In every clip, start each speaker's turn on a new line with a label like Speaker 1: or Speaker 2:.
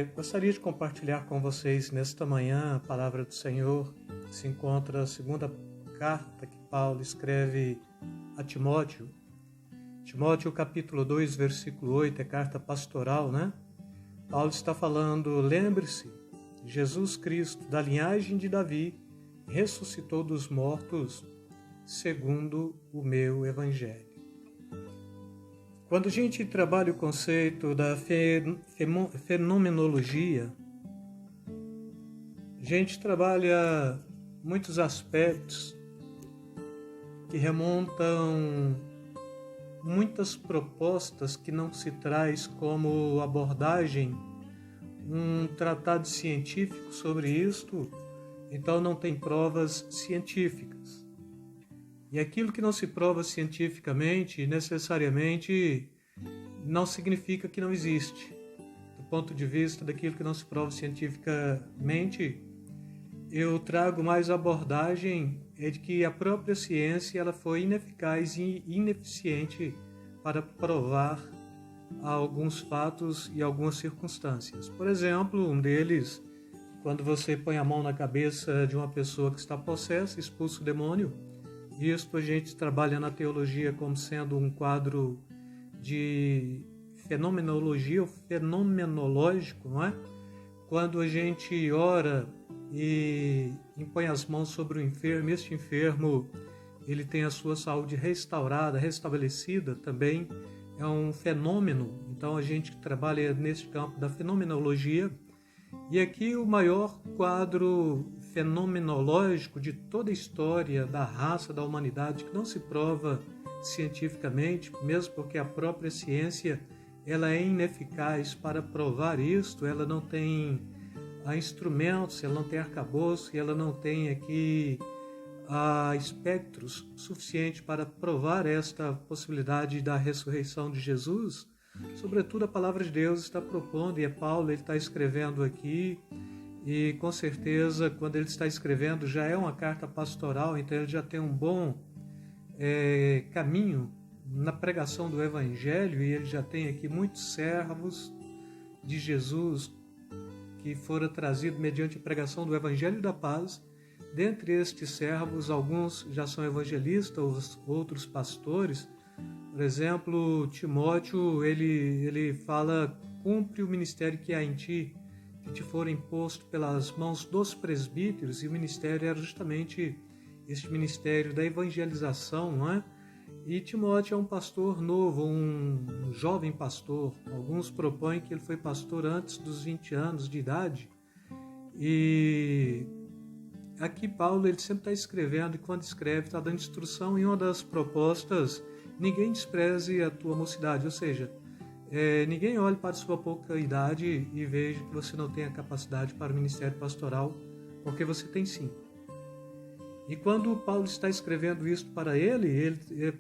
Speaker 1: Gostaria de compartilhar com vocês nesta manhã a palavra do Senhor. Se encontra a segunda carta que Paulo escreve a Timóteo. Timóteo capítulo 2, versículo 8, é carta pastoral, né? Paulo está falando, lembre-se, Jesus Cristo, da linhagem de Davi, ressuscitou dos mortos segundo o meu evangelho. Quando a gente trabalha o conceito da fenomenologia, a gente trabalha muitos aspectos que remontam muitas propostas que não se traz como abordagem um tratado científico sobre isto, então não tem provas científicas. E aquilo que não se prova cientificamente, necessariamente, não significa que não existe. Do ponto de vista daquilo que não se prova cientificamente, eu trago mais a abordagem de que a própria ciência ela foi ineficaz e ineficiente para provar alguns fatos e algumas circunstâncias. Por exemplo, um deles, quando você põe a mão na cabeça de uma pessoa que está possessa, expulsa o demônio. Isto a gente trabalha na teologia como sendo um quadro de fenomenologia ou fenomenológico, não é? Quando a gente ora e impõe as mãos sobre o enfermo, este enfermo ele tem a sua saúde restaurada, restabelecida, também é um fenômeno. Então a gente trabalha nesse campo da fenomenologia. E aqui o maior quadro fenomenológico de toda a história da raça, da humanidade, que não se prova cientificamente, mesmo porque a própria ciência ela é ineficaz para provar isto, ela não tem instrumentos, ela não tem arcabouço, ela não tem aqui espectros suficientes para provar esta possibilidade da ressurreição de Jesus. Sobretudo a palavra de Deus está propondo, e é Paulo, ele está escrevendo aqui, e com certeza quando ele está escrevendo já é uma carta pastoral, então ele já tem um bom caminho na pregação do Evangelho, e ele já tem aqui muitos servos de Jesus que foram trazidos mediante a pregação do Evangelho da Paz. Dentre estes servos, alguns já são evangelistas, outros pastores. Por exemplo, Timóteo, ele fala, cumpre o ministério que há em ti, que te for imposto pelas mãos dos presbíteros, e o ministério era justamente este ministério da evangelização, não é? E Timóteo é um pastor novo, um jovem pastor. Alguns propõem que ele foi pastor antes dos 20 anos de idade. E aqui Paulo ele sempre está escrevendo, e quando escreve está dando instrução, e uma das propostas: ninguém despreze a tua mocidade, ou seja, ninguém olhe para a sua pouca idade e veja que você não tem a capacidade para o ministério pastoral, porque você tem sim. E quando Paulo está escrevendo isso para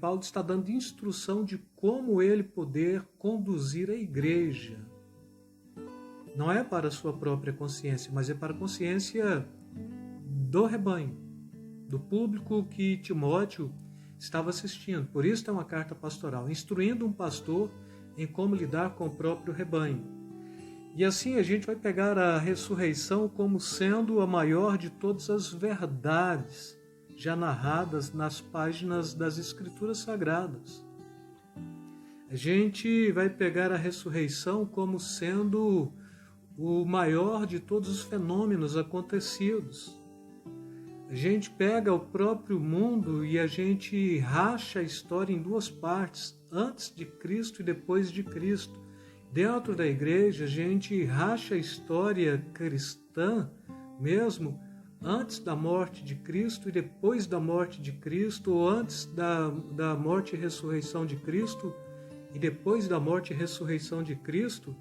Speaker 1: Paulo está dando instrução de como ele poder conduzir a igreja. Não é para a sua própria consciência, mas é para a consciência do rebanho, do público que Timóteo estava assistindo. Por isso é uma carta pastoral, instruindo um pastor em como lidar com o próprio rebanho. E assim a gente vai pegar a ressurreição como sendo a maior de todas as verdades já narradas nas páginas das Escrituras Sagradas. A gente vai pegar a ressurreição como sendo o maior de todos os fenômenos acontecidos. A gente pega o próprio mundo e a gente racha a história em duas partes, antes de Cristo e depois de Cristo. Dentro da igreja, a gente racha a história cristã mesmo, antes da morte de Cristo e depois da morte de Cristo, ou antes da morte e ressurreição de Cristo e depois da morte e ressurreição de Cristo.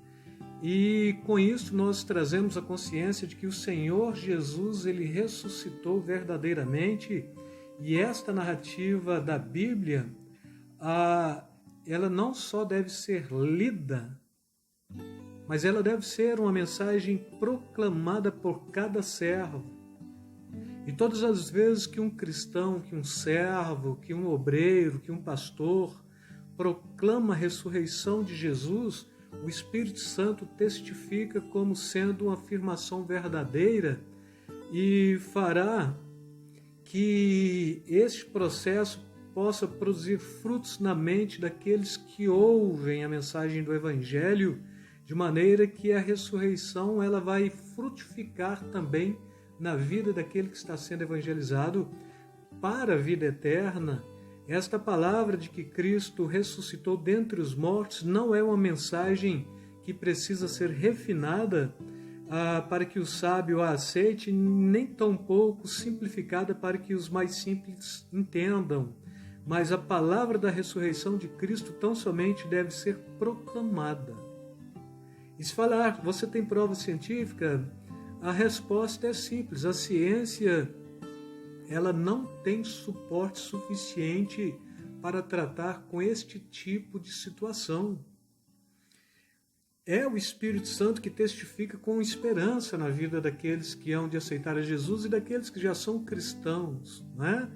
Speaker 1: E com isso nós trazemos a consciência de que o Senhor Jesus ele ressuscitou verdadeiramente, e esta narrativa da Bíblia ela não só deve ser lida, mas ela deve ser uma mensagem proclamada por cada servo. E todas as vezes que um cristão, que um servo, que um obreiro, que um pastor proclama a ressurreição de Jesus, o Espírito Santo testifica como sendo uma afirmação verdadeira e fará que este processo possa produzir frutos na mente daqueles que ouvem a mensagem do Evangelho, de maneira que a ressurreição ela vai frutificar também na vida daquele que está sendo evangelizado para a vida eterna. Esta palavra de que Cristo ressuscitou dentre os mortos não é uma mensagem que precisa ser refinada para que o sábio a aceite, nem tampouco simplificada para que os mais simples entendam. Mas a palavra da ressurreição de Cristo tão somente deve ser proclamada. E se falar, você tem prova científica? A resposta é simples. A ciência ela não tem suporte suficiente para tratar com este tipo de situação. É o Espírito Santo que testifica com esperança na vida daqueles que hão de aceitar a Jesus e daqueles que já são cristãos, né?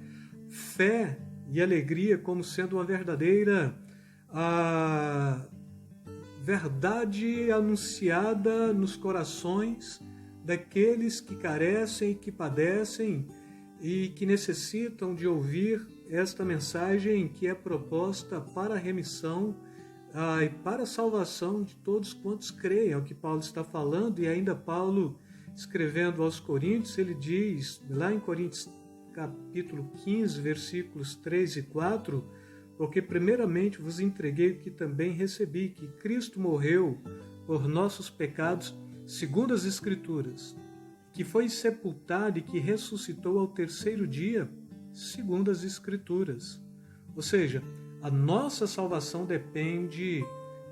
Speaker 1: Fé e alegria como sendo uma verdadeira verdade anunciada nos corações daqueles que carecem, que padecem e que necessitam de ouvir esta mensagem que é proposta para a remissão e para a salvação de todos quantos creem. É o que Paulo está falando, e ainda Paulo, escrevendo aos Coríntios, ele diz, lá em Coríntios capítulo 15, versículos 3 e 4, porque primeiramente vos entreguei o que também recebi, que Cristo morreu por nossos pecados, segundo as Escrituras, que foi sepultado e que ressuscitou ao terceiro dia, segundo as Escrituras. Ou seja, a nossa salvação depende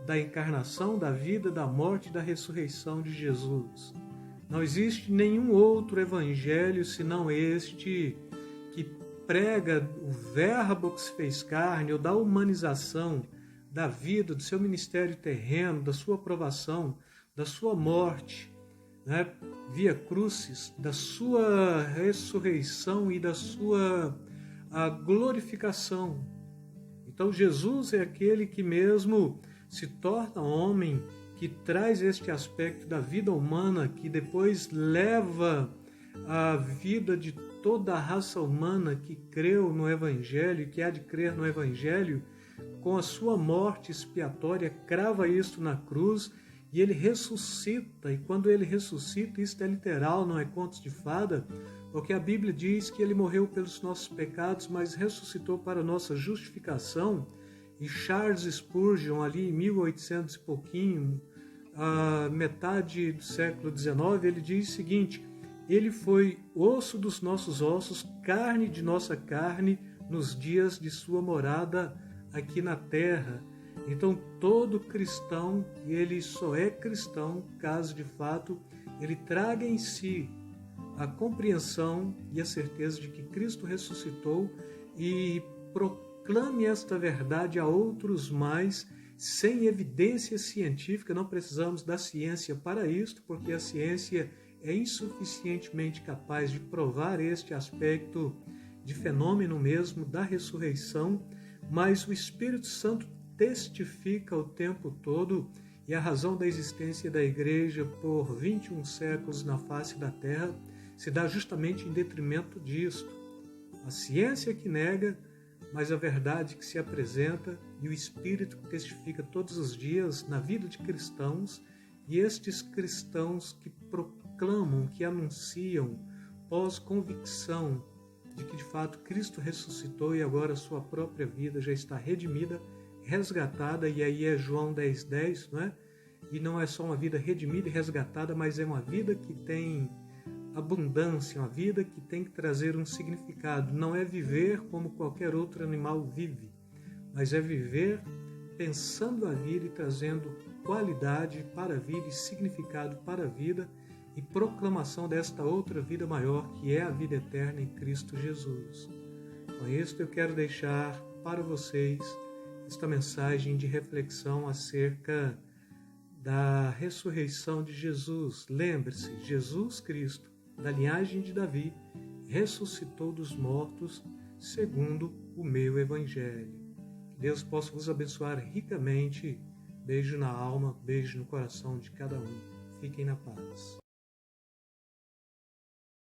Speaker 1: da encarnação, da vida, da morte e da ressurreição de Jesus. Não existe nenhum outro evangelho senão este que prega o verbo que se fez carne, ou da humanização da vida, do seu ministério terreno, da sua aprovação, da sua morte, né, via crucis, da sua ressurreição e da sua glorificação. Então Jesus é aquele que mesmo se torna homem, que traz este aspecto da vida humana, que depois leva a vida de toda a raça humana que creu no Evangelho, que há de crer no Evangelho, com a sua morte expiatória, crava isto na cruz e ele ressuscita. E quando ele ressuscita, isso é literal, não é contos de fada, porque a Bíblia diz que ele morreu pelos nossos pecados, mas ressuscitou para a nossa justificação. E Charles Spurgeon, ali em 1800 e pouquinho, a metade do século XIX, ele diz o seguinte: ele foi osso dos nossos ossos, carne de nossa carne, nos dias de sua morada aqui na terra. Então todo cristão, ele só é cristão caso de fato ele traga em si a compreensão e a certeza de que Cristo ressuscitou e proclame esta verdade a outros mais, sem evidência científica. Não precisamos da ciência para isto, porque a ciência é insuficientemente capaz de provar este aspecto de fenômeno mesmo da ressurreição, mas o Espírito Santo testifica o tempo todo, e a razão da existência da Igreja por 21 séculos na face da terra se dá justamente em detrimento disto. A ciência que nega, mas a verdade que se apresenta, e o Espírito que testifica todos os dias na vida de cristãos, e estes cristãos que proclamam, que anunciam, pós-convicção de que de fato Cristo ressuscitou e agora a sua própria vida já está redimida, resgatada, e aí é João 10:10, não é? E não é só uma vida redimida e resgatada, mas é uma vida que tem abundância, uma vida que tem que trazer um significado. Não é viver como qualquer outro animal vive, mas é viver pensando a vida e trazendo qualidade para a vida e significado para a vida e proclamação desta outra vida maior, que é a vida eterna em Cristo Jesus. Com isso eu quero deixar para vocês esta mensagem de reflexão acerca da ressurreição de Jesus. Lembre-se, Jesus Cristo, da linhagem de Davi, ressuscitou dos mortos segundo o meu Evangelho. Que Deus possa vos abençoar ricamente Beijo na alma, beijo no coração de cada um. Fiquem na paz.